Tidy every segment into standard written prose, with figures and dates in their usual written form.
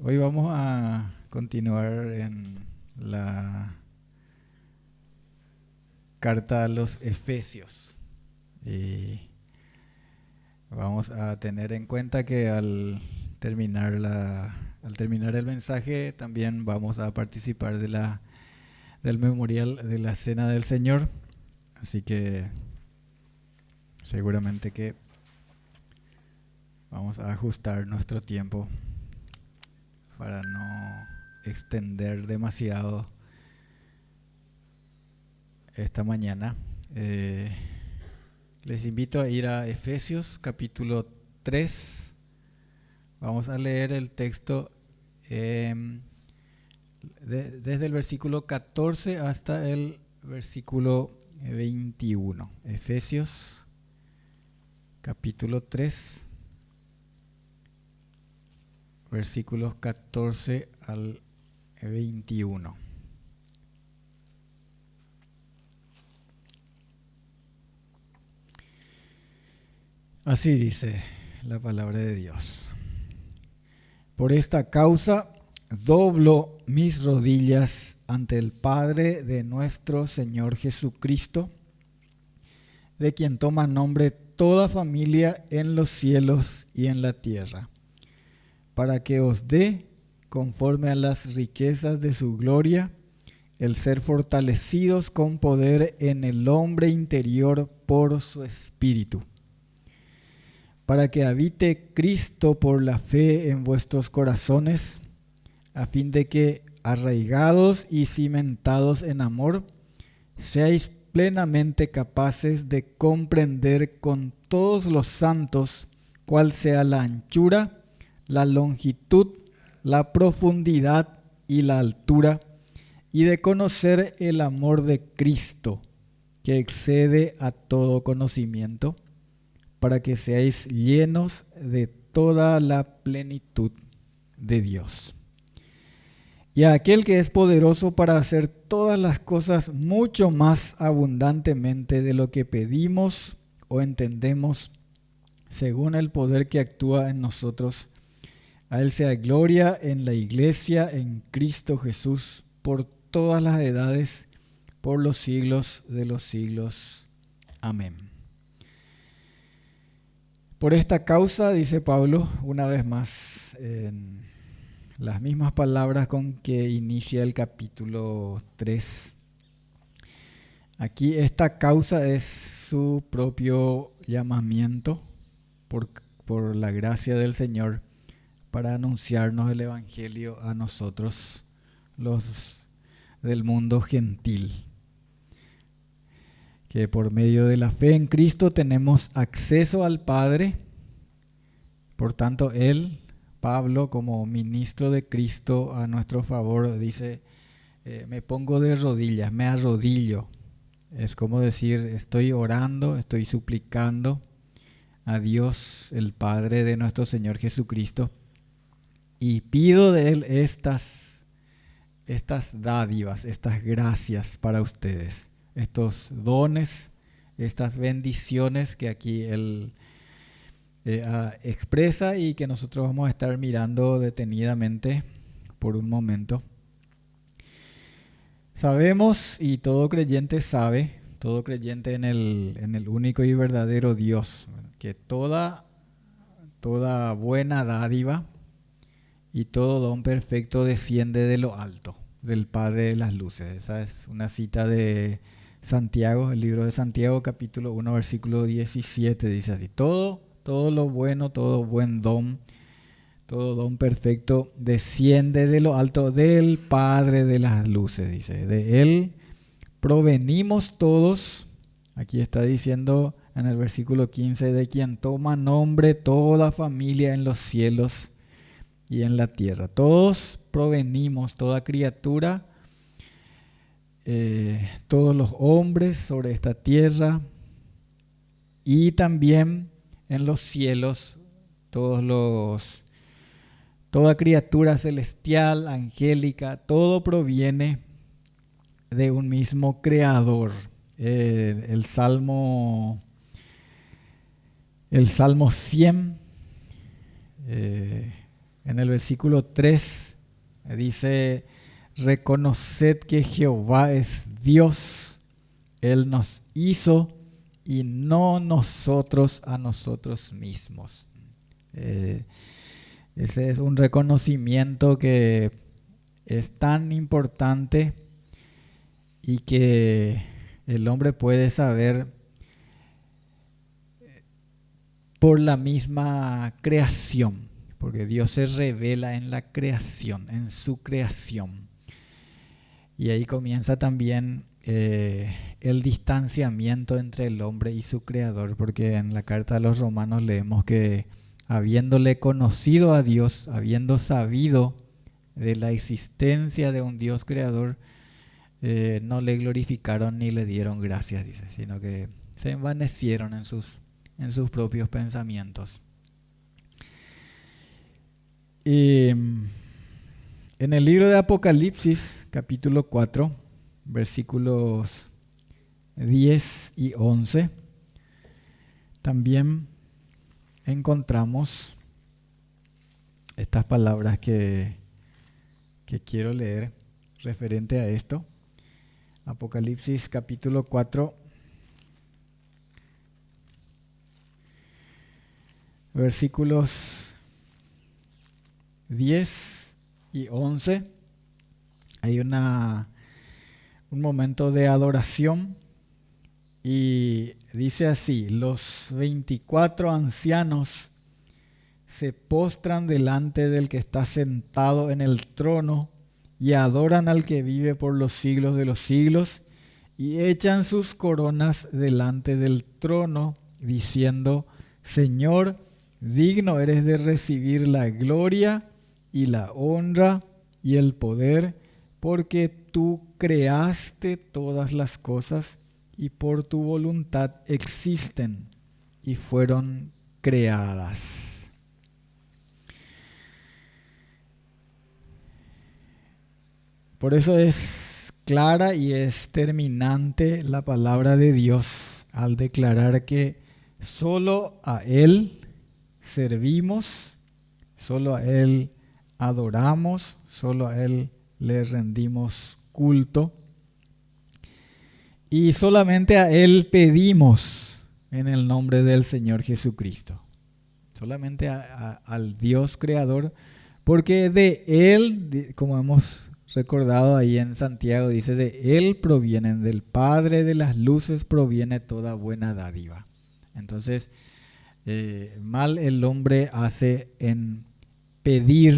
Hoy vamos a continuar en la carta a los Efesios y vamos a tener en cuenta que al terminar el mensaje también vamos a participar del memorial de la Cena del Señor, así que seguramente que vamos a ajustar nuestro tiempo para no extender demasiado esta mañana. Les invito a ir a Efesios capítulo 3. Vamos a leer el texto desde el versículo 14 hasta el versículo 21. Efesios capítulo 3, versículos 14 al 21. Así dice la palabra de Dios. Por esta causa doblo mis rodillas ante el Padre de nuestro Señor Jesucristo, de quien toma nombre toda familia en los cielos y en la tierra, para que os dé, conforme a las riquezas de su gloria, el ser fortalecidos con poder en el hombre interior por su Espíritu, para que habite Cristo por la fe en vuestros corazones, a fin de que, arraigados y cimentados en amor, seáis plenamente capaces de comprender con todos los santos cuál sea la anchura, la longitud, la profundidad y la altura, y de conocer el amor de Cristo, que excede a todo conocimiento, para que seáis llenos de toda la plenitud de Dios. Y a aquel que es poderoso para hacer todas las cosas mucho más abundantemente de lo que pedimos o entendemos, según el poder que actúa en nosotros, a Él sea gloria en la Iglesia, en Cristo Jesús, por todas las edades, por los siglos de los siglos. Amén. Por esta causa, dice Pablo, una vez más, en las mismas palabras con que inicia el capítulo 3. Aquí esta causa es su propio llamamiento por la gracia del Señor para anunciarnos el Evangelio a nosotros, los del mundo gentil, que por medio de la fe en Cristo tenemos acceso al Padre. Por tanto, Él, Pablo, como ministro de Cristo a nuestro favor, dice, me pongo de rodillas, me arrodillo. Es como decir, estoy orando, estoy suplicando a Dios, el Padre de nuestro Señor Jesucristo, y pido de Él estas dádivas, estas gracias para ustedes, estos dones, estas bendiciones que aquí Él expresa y que nosotros vamos a estar mirando detenidamente por un momento. Sabemos, y todo creyente sabe, todo creyente en el único y verdadero Dios, que toda buena dádiva y todo don perfecto desciende de lo alto, del Padre de las luces. Esa es una cita de Santiago, el libro de Santiago, capítulo 1, versículo 17, dice así: todo lo bueno, todo buen don, todo don perfecto desciende de lo alto, del Padre de las luces, dice. De Él provenimos todos. Aquí está diciendo en el versículo 15, de quien toma nombre toda familia en los cielos y en la tierra. Todos provenimos, toda criatura, todos los hombres sobre esta tierra y también en los cielos, toda criatura celestial, angélica, todo proviene de un mismo creador. El Salmo 100, En el versículo 3 dice: reconoced que Jehová es Dios, Él nos hizo y no nosotros a nosotros mismos. Ese es un reconocimiento que es tan importante y que el hombre puede saber por la misma creación, porque Dios se revela en la creación, en su creación. Y ahí comienza también el distanciamiento entre el hombre y su creador, porque en la carta a los Romanos leemos que habiéndole conocido a Dios, habiendo sabido de la existencia de un Dios creador, no le glorificaron ni le dieron gracias, dice, sino que se envanecieron en sus propios pensamientos. Y en el libro de Apocalipsis, capítulo 4, versículos 10 y 11, también encontramos estas palabras que quiero leer referente a esto. Apocalipsis capítulo 4, versículos 10 y 11. Hay un momento de adoración y dice así: los 24 ancianos se postran delante del que está sentado en el trono y adoran al que vive por los siglos de los siglos y echan sus coronas delante del trono diciendo: Señor, digno eres de recibir la gloria y la honra y el poder, porque tú creaste todas las cosas y por tu voluntad existen y fueron creadas. Por eso es clara y es terminante la palabra de Dios al declarar que solo a Él servimos, solo a Él adoramos, solo a Él le rendimos culto y solamente a Él pedimos en el nombre del Señor Jesucristo. Solamente al Dios creador, porque de Él, como hemos recordado ahí en Santiago, dice: de Él provienen, del Padre de las luces proviene toda buena dádiva. Entonces, mal el hombre hace en pedir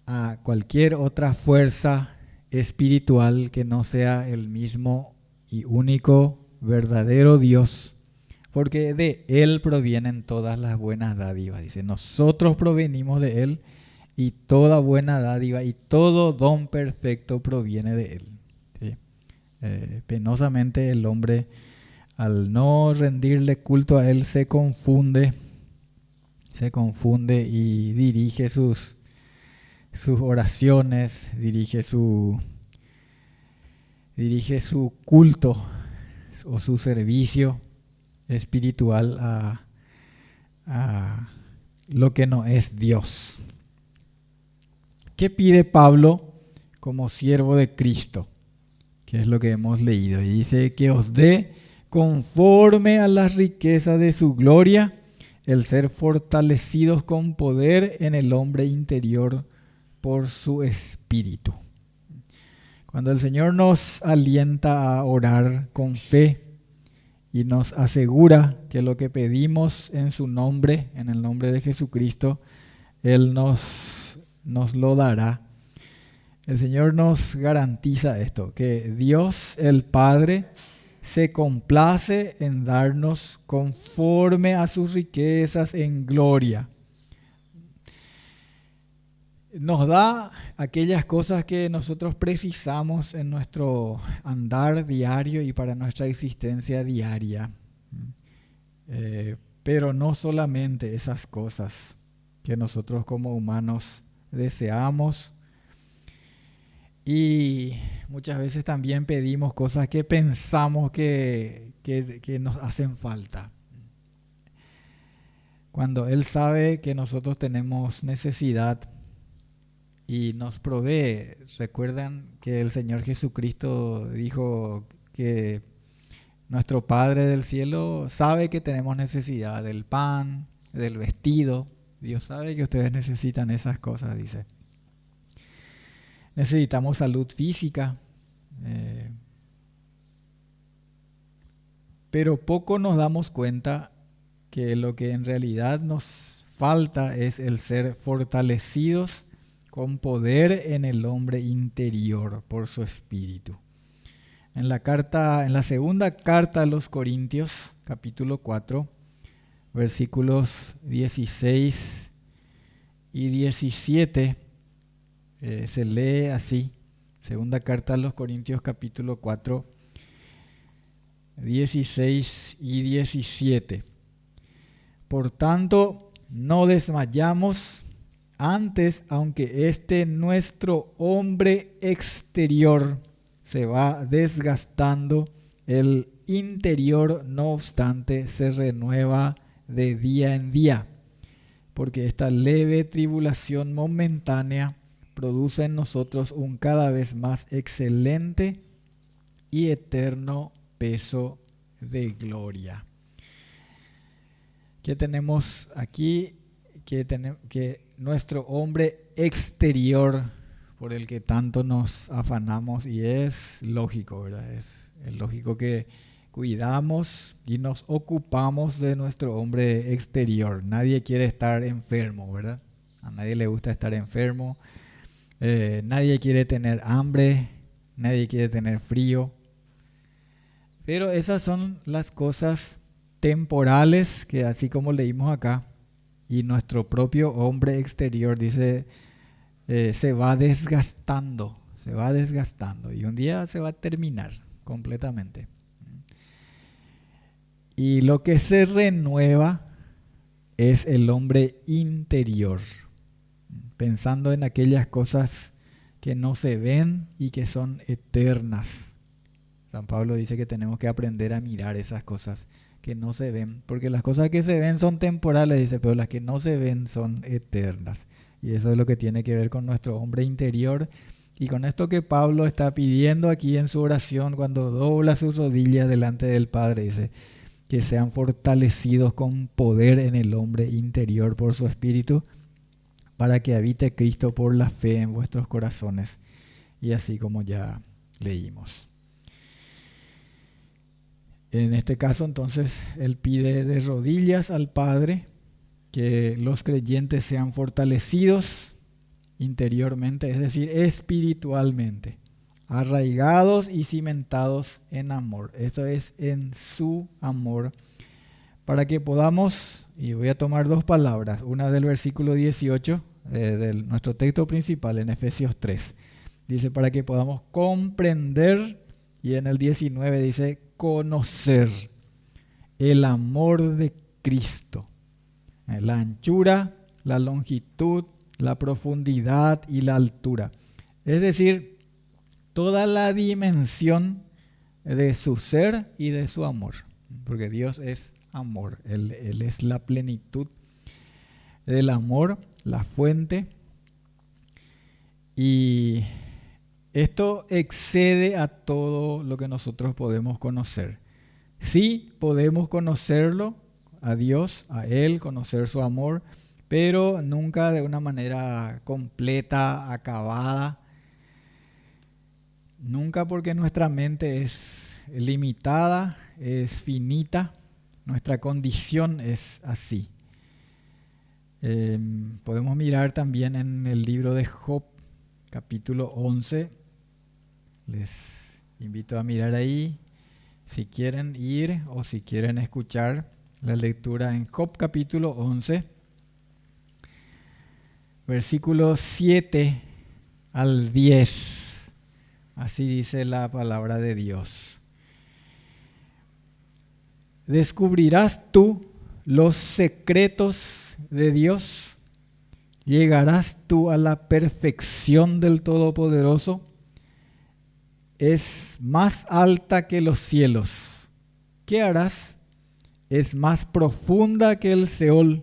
a cualquier otra fuerza espiritual que no sea el mismo y único verdadero Dios, porque de Él provienen todas las buenas dádivas. Dice: nosotros provenimos de Él y toda buena dádiva y todo don perfecto proviene de Él. ¿Sí? Penosamente el hombre, al no rendirle culto a Él, se confunde y dirige sus oraciones, dirige su culto o su servicio espiritual a lo que no es Dios. ¿Qué pide Pablo como siervo de Cristo? Que es lo que hemos leído. Y dice: que os dé conforme a las riquezas de su gloria el ser fortalecidos con poder en el hombre interior por su espíritu. Cuando el Señor nos alienta a orar con fe y nos asegura que lo que pedimos en su nombre, en el nombre de Jesucristo, Él nos lo dará. El Señor nos garantiza esto, que Dios el Padre se complace en darnos conforme a sus riquezas en gloria. Nos da aquellas cosas que nosotros precisamos en nuestro andar diario y para nuestra existencia diaria. Pero no solamente esas cosas que nosotros como humanos deseamos, y muchas veces también pedimos cosas que pensamos que nos hacen falta. cuando Él sabe que nosotros tenemos necesidad y nos provee. Recuerdan que el Señor Jesucristo dijo que nuestro Padre del cielo sabe que tenemos necesidad del pan, del vestido. Dios sabe que ustedes necesitan esas cosas, dice. Necesitamos salud física. Pero poco nos damos cuenta que lo que en realidad nos falta es el ser fortalecidos con poder en el hombre interior por su espíritu. En la segunda carta a los Corintios, capítulo 4, versículos 16 y 17, se lee así. Segunda carta a los Corintios, capítulo 4, 16 y 17. Por tanto, no desmayamos. Antes, aunque este nuestro hombre exterior se va desgastando, el interior, no obstante, se renueva de día en día, porque esta leve tribulación momentánea produce en nosotros un cada vez más excelente y eterno peso de gloria. ¿Qué tenemos aquí? Que nuestro hombre exterior, por el que tanto nos afanamos, y es lógico, ¿verdad? Es lógico que cuidamos y nos ocupamos de nuestro hombre exterior. Nadie quiere estar enfermo, ¿verdad? A nadie le gusta estar enfermo. Nadie quiere tener hambre, nadie quiere tener frío. Pero esas son las cosas temporales que, así como leímos acá, y nuestro propio hombre exterior, dice, se va desgastando y un día se va a terminar completamente. Y lo que se renueva es el hombre interior, pensando en aquellas cosas que no se ven y que son eternas. San Pablo dice que tenemos que aprender a mirar esas cosas que no se ven, porque las cosas que se ven son temporales, dice, pero las que no se ven son eternas. Y eso es lo que tiene que ver con nuestro hombre interior, y con esto que Pablo está pidiendo aquí en su oración cuando dobla sus rodillas delante del Padre, dice que sean fortalecidos con poder en el hombre interior por su espíritu, para que habite Cristo por la fe en vuestros corazones, y así como ya leímos. En este caso, entonces, él pide de rodillas al Padre que los creyentes sean fortalecidos interiormente, es decir, espiritualmente, arraigados y cimentados en amor. Esto es, en su amor, para que podamos, y voy a tomar dos palabras, una del versículo 18 de nuestro texto principal en Efesios 3. Dice, para que podamos comprender, y en el 19 dice, conocer el amor de Cristo, la anchura, la longitud, la profundidad y la altura. Es decir, toda la dimensión de su ser y de su amor, porque Dios es amor, Él es la plenitud del amor, la fuente, y esto excede a todo lo que nosotros podemos conocer. Sí, podemos conocerlo, a Dios, a Él, conocer su amor, pero nunca de una manera completa, acabada. Nunca, porque nuestra mente es limitada, es finita, nuestra condición es así. Podemos mirar también en el libro de Job, capítulo 11. Les invito a mirar ahí, si quieren ir o si quieren escuchar la lectura en Job capítulo 11, versículos 7 al 10. Así dice la palabra de Dios. ¿Descubrirás tú los secretos de Dios? ¿Llegarás tú a la perfección del Todopoderoso? Es más alta que los cielos. ¿Qué harás? Es más profunda que el Seol.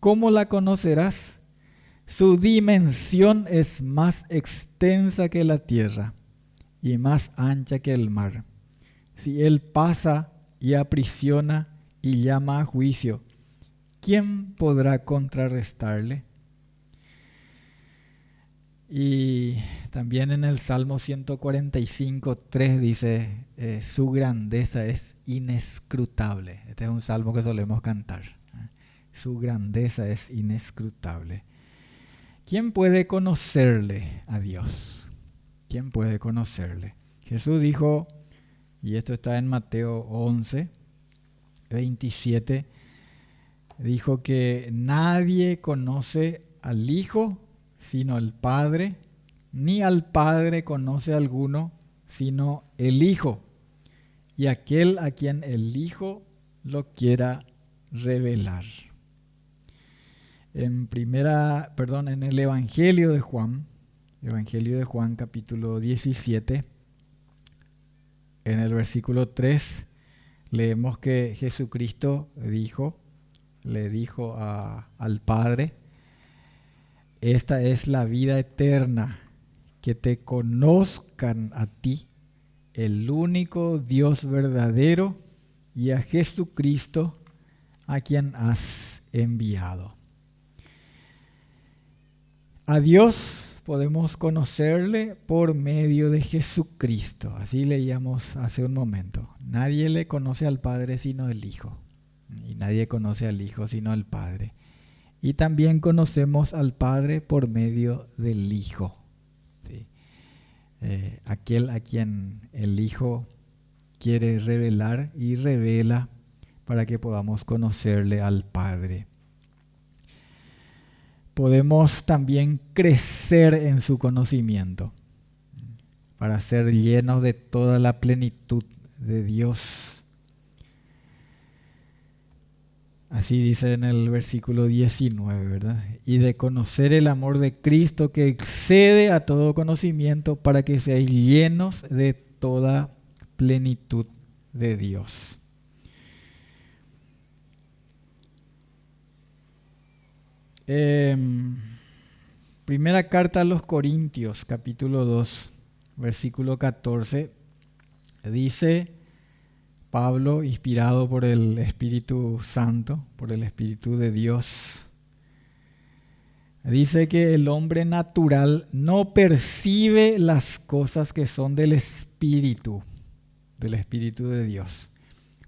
¿Cómo la conocerás? Su dimensión es más extensa que la tierra y más ancha que el mar. Si Él pasa y aprisiona y llama a juicio, ¿quién podrá contrarrestarle? Y también en el Salmo 145:3 dice, su grandeza es inescrutable. Este es un salmo que solemos cantar. Su grandeza es inescrutable. ¿Quién puede conocerle a Dios? ¿Quién puede conocerle? Jesús dijo, y esto está en Mateo 11:27, dijo que nadie conoce al Hijo sino el Padre, ni al Padre conoce alguno sino el Hijo, y aquel a quien el Hijo lo quiera revelar. En el Evangelio de Juan capítulo 17, en el versículo 3, leemos que Jesucristo le dijo al Padre, esta es la vida eterna, que te conozcan a ti, el único Dios verdadero, y a Jesucristo, a quien has enviado. A Dios podemos conocerle por medio de Jesucristo. Así leíamos hace un momento. Nadie le conoce al Padre sino el Hijo. Y nadie conoce al Hijo sino al Padre. Y también conocemos al Padre por medio del Hijo. ¿Sí? Aquel a quien el Hijo quiere revelar y revela para que podamos conocerle al Padre. Podemos también crecer en su conocimiento para ser llenos de toda la plenitud de Dios. Así dice en el versículo 19, ¿verdad? Y de conocer el amor de Cristo que excede a todo conocimiento, para que seáis llenos de toda plenitud de Dios. Primera carta a los Corintios, capítulo 2, versículo 14, dice Pablo, inspirado por el Espíritu Santo, por el Espíritu de Dios, dice que el hombre natural no percibe las cosas que son del Espíritu de Dios,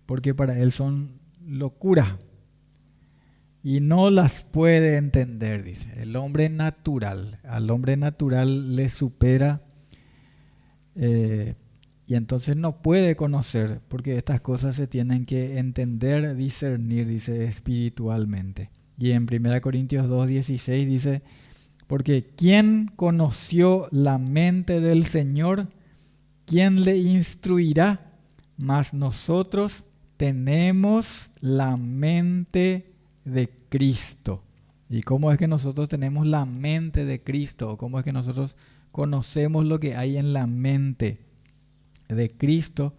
porque para él son locura y no las puede entender, dice. El hombre natural, al hombre natural le supera y entonces no puede conocer, porque estas cosas se tienen que entender, discernir, dice, espiritualmente. Y en 1 Corintios 2:16 dice, porque ¿quién conoció la mente del Señor? ¿Quién le instruirá? Mas nosotros tenemos la mente de Cristo. ¿Y cómo es que nosotros tenemos la mente de Cristo? ¿Cómo es que nosotros conocemos lo que hay en la mente de Cristo?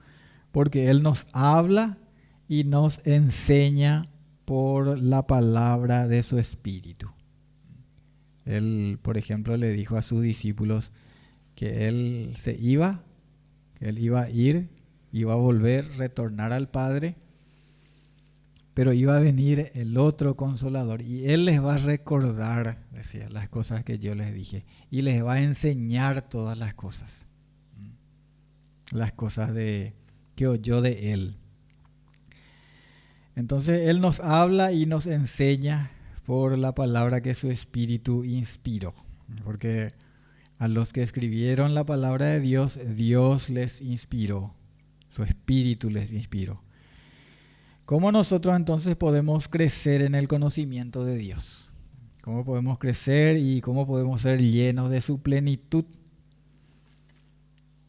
Porque Él nos habla y nos enseña por la palabra de su Espíritu. Él, por ejemplo, le dijo a sus discípulos que Él iba a ir, iba a volver, retornar al Padre, pero iba a venir el otro Consolador y Él les va a recordar, decía, las cosas que yo les dije, y les va a enseñar todas las cosas que oyó de Él. Entonces Él nos habla y nos enseña por la palabra que su Espíritu inspiró, porque a los que escribieron la palabra de Dios, Dios les inspiró, su Espíritu les inspiró. ¿Cómo nosotros entonces podemos crecer en el conocimiento de Dios? ¿Cómo podemos crecer y cómo podemos ser llenos de su plenitud?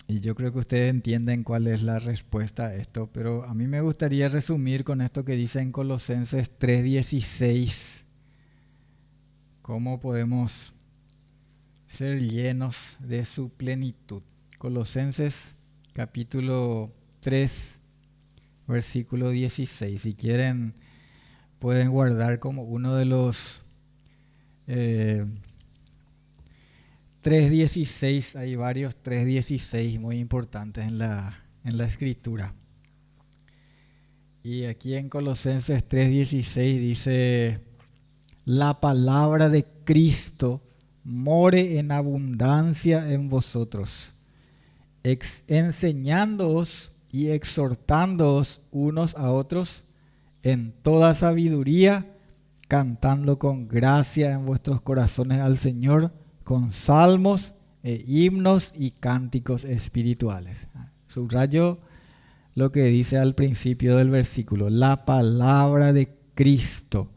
Y yo creo que ustedes entienden cuál es la respuesta a esto, pero a mí me gustaría resumir con esto que dice en Colosenses 3:16. ¿Cómo podemos ser llenos de su plenitud? Colosenses capítulo 3, versículo 16. Si quieren pueden guardar como uno de los 3.16. Hay varios 3.16 muy importantes en la escritura. Y aquí en Colosenses 3.16 dice: la palabra de Cristo more en abundancia en vosotros, enseñándoos y exhortándoos unos a otros en toda sabiduría, cantando con gracia en vuestros corazones al Señor, con salmos e himnos y cánticos espirituales. Subrayo lo que dice al principio del versículo: la palabra de Cristo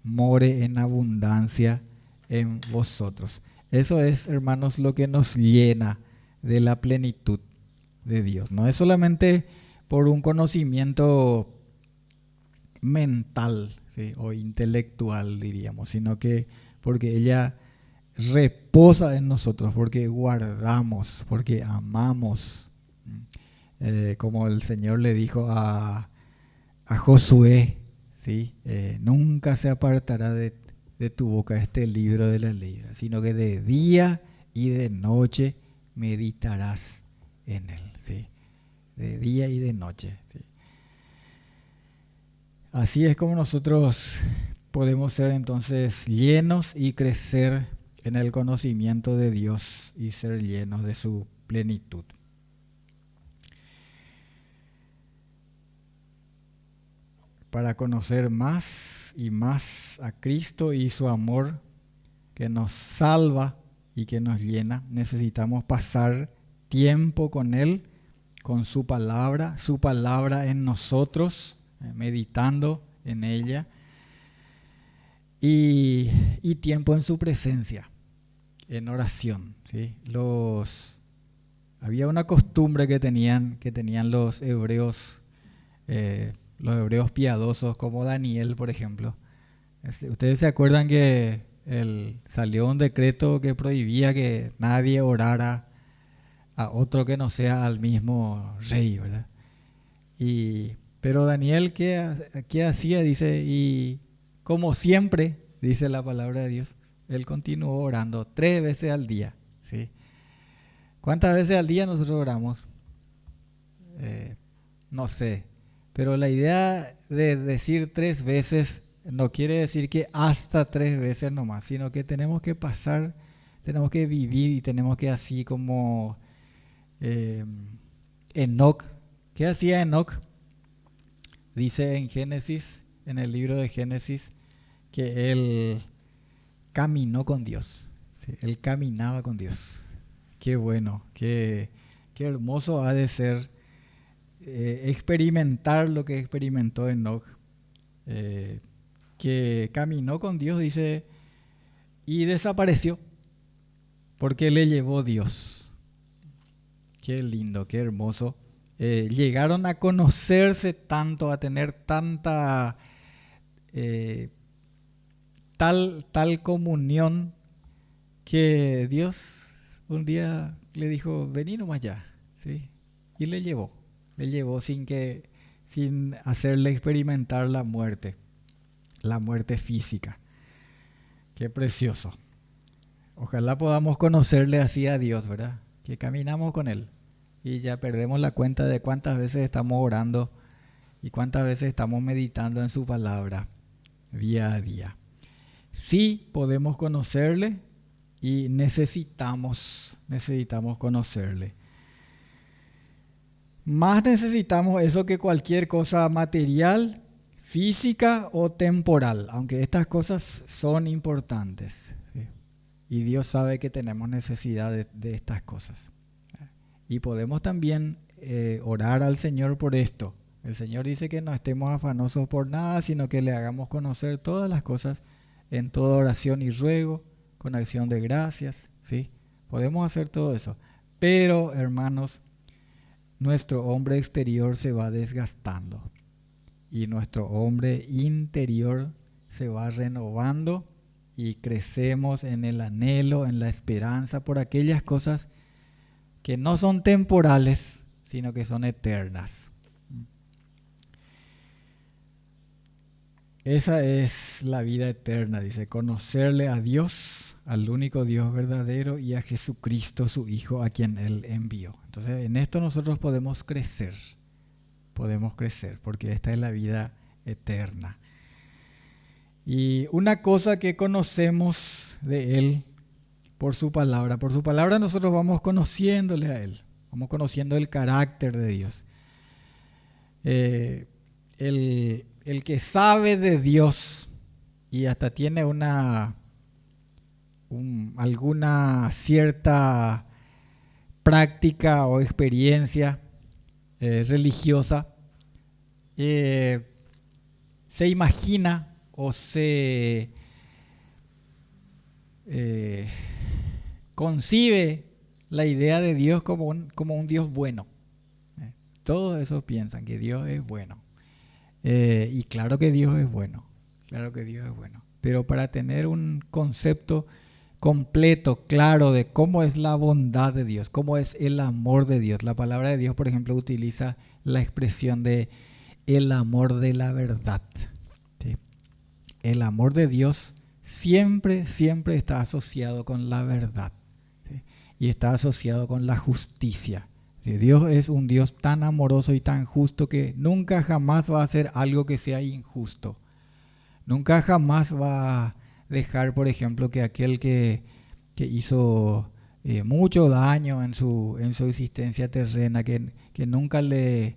more en abundancia en vosotros. Eso es, hermanos, lo que nos llena de la plenitud de Dios. No es solamente por un conocimiento mental, ¿sí?, o intelectual, diríamos, sino que porque ella reposa en nosotros, porque guardamos, porque amamos. Como el Señor le dijo a Josué, ¿sí? Nunca se apartará de tu boca este libro de la ley, sino que de día y de noche meditarás en él, ¿sí? De día y de noche, ¿sí? Así es como nosotros podemos ser entonces llenos y crecer en el conocimiento de Dios y ser llenos de su plenitud. Para conocer más y más a Cristo y su amor que nos salva y que nos llena, necesitamos pasar tiempo con Él, con su palabra en nosotros, meditando en ella, y tiempo en su presencia, en oración, ¿sí? Había una costumbre que tenían los hebreos piadosos, como Daniel, por ejemplo. Ustedes se acuerdan que salió un decreto que prohibía que nadie orara a otro que no sea al mismo rey, ¿verdad? Pero Daniel, ¿qué hacía? Dice, y como siempre, dice la palabra de Dios, él continuó orando 3 veces al día, ¿sí? ¿Cuántas veces al día nosotros oramos? No sé. Pero la idea de decir 3 veces no quiere decir que hasta 3 veces nomás, sino que tenemos que pasar, tenemos que vivir y tenemos que, así como Enoc. ¿Qué hacía Enoc? Dice en Génesis, en el libro de Génesis, que él caminó con Dios, ¿sí? Él caminaba con Dios. Qué bueno, qué hermoso ha de ser experimentar lo que experimentó Enoc, que caminó con Dios, dice, y desapareció porque le llevó Dios. Qué lindo, qué hermoso. Llegaron a conocerse tanto, a tener tanta tal comunión, que Dios un día le dijo: vení nomás ya, ¿sí? Y le llevó sin hacerle experimentar la muerte física. Qué precioso. Ojalá podamos conocerle así a Dios, ¿verdad? Que caminamos con Él y ya perdemos la cuenta de cuántas veces estamos orando y cuántas veces estamos meditando en su palabra día a día. Sí podemos conocerle y necesitamos conocerle. Más necesitamos eso que cualquier cosa material, física o temporal, aunque estas cosas son importantes, ¿sí? Y Dios sabe que tenemos necesidad de estas cosas. Y podemos también orar al Señor por esto. El Señor dice que no estemos afanosos por nada, sino que le hagamos conocer todas las cosas en toda oración y ruego, con acción de gracias, ¿sí? Podemos hacer todo eso. Pero, hermanos, nuestro hombre exterior se va desgastando y nuestro hombre interior se va renovando y crecemos en el anhelo, en la esperanza por aquellas cosas que no son temporales, sino que son eternas. Esa es la vida eterna, dice, conocerle a Dios, al único Dios verdadero, y a Jesucristo, su Hijo, a quien Él envió. Entonces, en esto nosotros podemos crecer, porque esta es la vida eterna. Y una cosa que conocemos de Él por su palabra nosotros vamos conociéndole a Él, vamos conociendo el carácter de Dios. El que sabe de Dios y hasta tiene alguna cierta práctica o experiencia religiosa, se imagina o se concibe la idea de Dios como un Dios bueno. Todos esos piensan que Dios es bueno. Y claro que Dios es bueno, claro que Dios es bueno. Pero para tener un concepto completo, claro de cómo es la bondad de Dios, cómo es el amor de Dios. La palabra de Dios, por ejemplo, utiliza la expresión de el amor de la verdad. ¿Sí? El amor de Dios siempre está asociado con la verdad, ¿sí? Y está asociado con la justicia. ¿Sí? Dios es un Dios tan amoroso y tan justo que nunca jamás va a hacer algo que sea injusto. Nunca jamás va a dejar, por ejemplo, que aquel que hizo mucho daño en su existencia terrena, que nunca le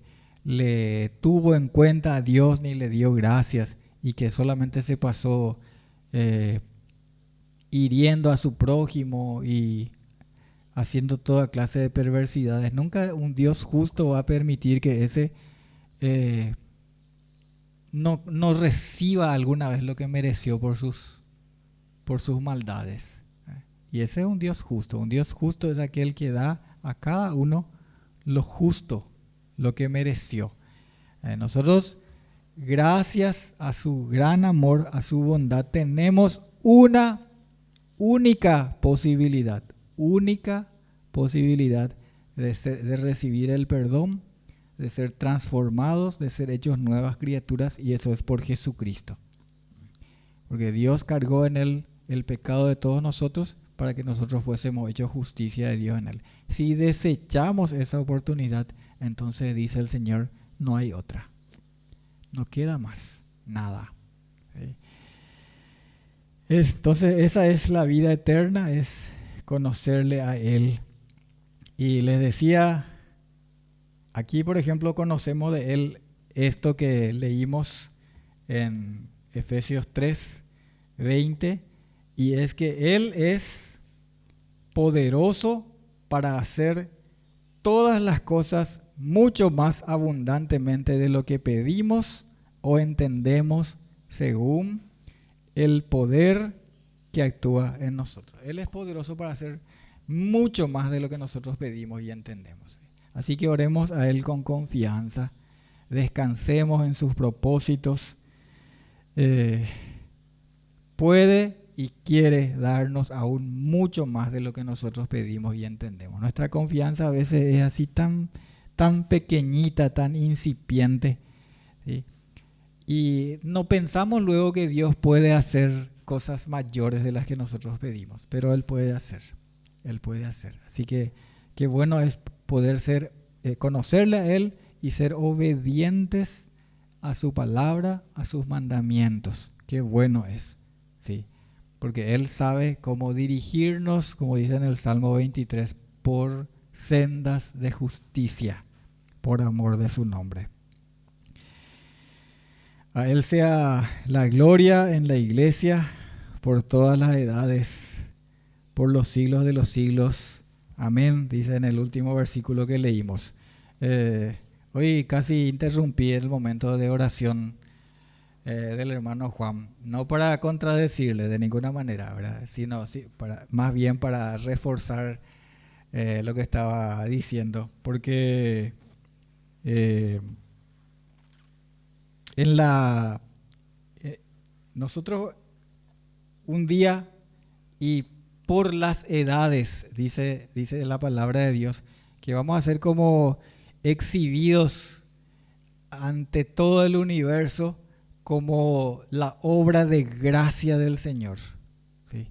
tuvo en cuenta a Dios ni le dio gracias y que solamente se pasó hiriendo a su prójimo y haciendo toda clase de perversidades. Nunca un Dios justo va a permitir que ese no reciba alguna vez lo que mereció por sus maldades. Y ese es un Dios justo. Un Dios justo es aquel que da a cada uno lo justo, lo que mereció. Nosotros, gracias a su gran amor, a su bondad, tenemos una única posibilidad de recibir el perdón, de ser transformados, de ser hechos nuevas criaturas, y eso es por Jesucristo. Porque Dios cargó en Él el pecado de todos nosotros para que nosotros fuésemos hechos justicia de Dios en Él. Si desechamos esa oportunidad, entonces dice el Señor, no hay otra. No queda más nada. ¿Sí? Entonces esa es la vida eterna, es conocerle a Él. Y les decía, aquí por ejemplo conocemos de Él esto que leímos en Efesios 3:20, y es que Él es poderoso para hacer todas las cosas mucho más abundantemente de lo que pedimos o entendemos según el poder que actúa en nosotros. Él es poderoso para hacer mucho más de lo que nosotros pedimos y entendemos. Así que oremos a Él con confianza, descansemos en sus propósitos. Puede y quiere darnos aún mucho más de lo que nosotros pedimos y entendemos. Nuestra confianza a veces es así tan pequeñita, tan incipiente, ¿sí? Y no pensamos luego que Dios puede hacer cosas mayores de las que nosotros pedimos, pero Él puede hacer. Así que qué bueno es poder conocerle a Él y ser obedientes a su palabra, a sus mandamientos. Qué bueno es, ¿sí? Porque Él sabe cómo dirigirnos, como dice en el Salmo 23, por sendas de justicia, por amor de su nombre. A Él sea la gloria en la iglesia por todas las edades, por los siglos de los siglos. Amén, dice en el último versículo que leímos. Hoy casi interrumpí el momento de oración del hermano Juan, no para contradecirle de ninguna manera, ¿verdad? Sino más bien para reforzar lo que estaba diciendo, porque nosotros un día y por las edades, dice la palabra de Dios, que vamos a ser como exhibidos ante todo el universo como la obra de gracia del Señor. ¿Sí?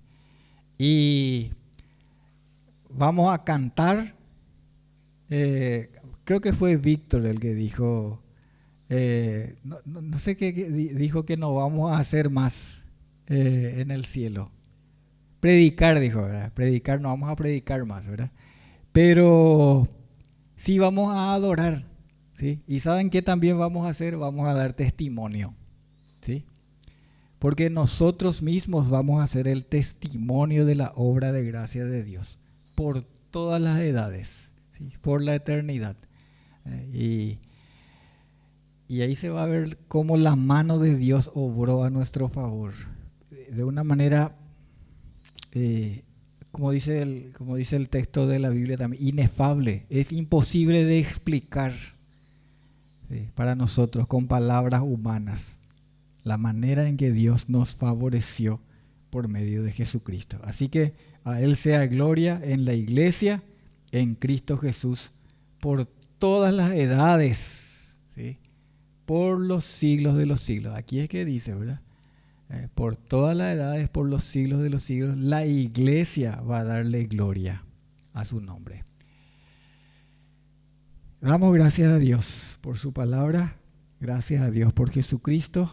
Y vamos a cantar, creo que fue Víctor el que dijo, no sé qué dijo, que no vamos a hacer más en el cielo. Predicar, dijo, ¿verdad? Predicar, no vamos a predicar más, ¿verdad? Pero sí vamos a adorar, ¿sí? Y ¿saben qué también vamos a hacer? Vamos a dar testimonio, ¿sí? Porque nosotros mismos vamos a hacer el testimonio de la obra de gracia de Dios por todas las edades, ¿sí? Por la eternidad. Y ahí se va a ver cómo la mano de Dios obró a nuestro favor de una manera, como dice el texto de la Biblia también, inefable. Es imposible de explicar, para nosotros con palabras humanas la manera en que Dios nos favoreció por medio de Jesucristo. Así que a Él sea gloria en la iglesia, en Cristo Jesús, por todas las edades, ¿sí? Por los siglos de los siglos. Aquí es que dice, ¿verdad? Por todas las edades, por los siglos de los siglos, la iglesia va a darle gloria a su nombre. Damos gracias a Dios por su palabra, gracias a Dios por Jesucristo.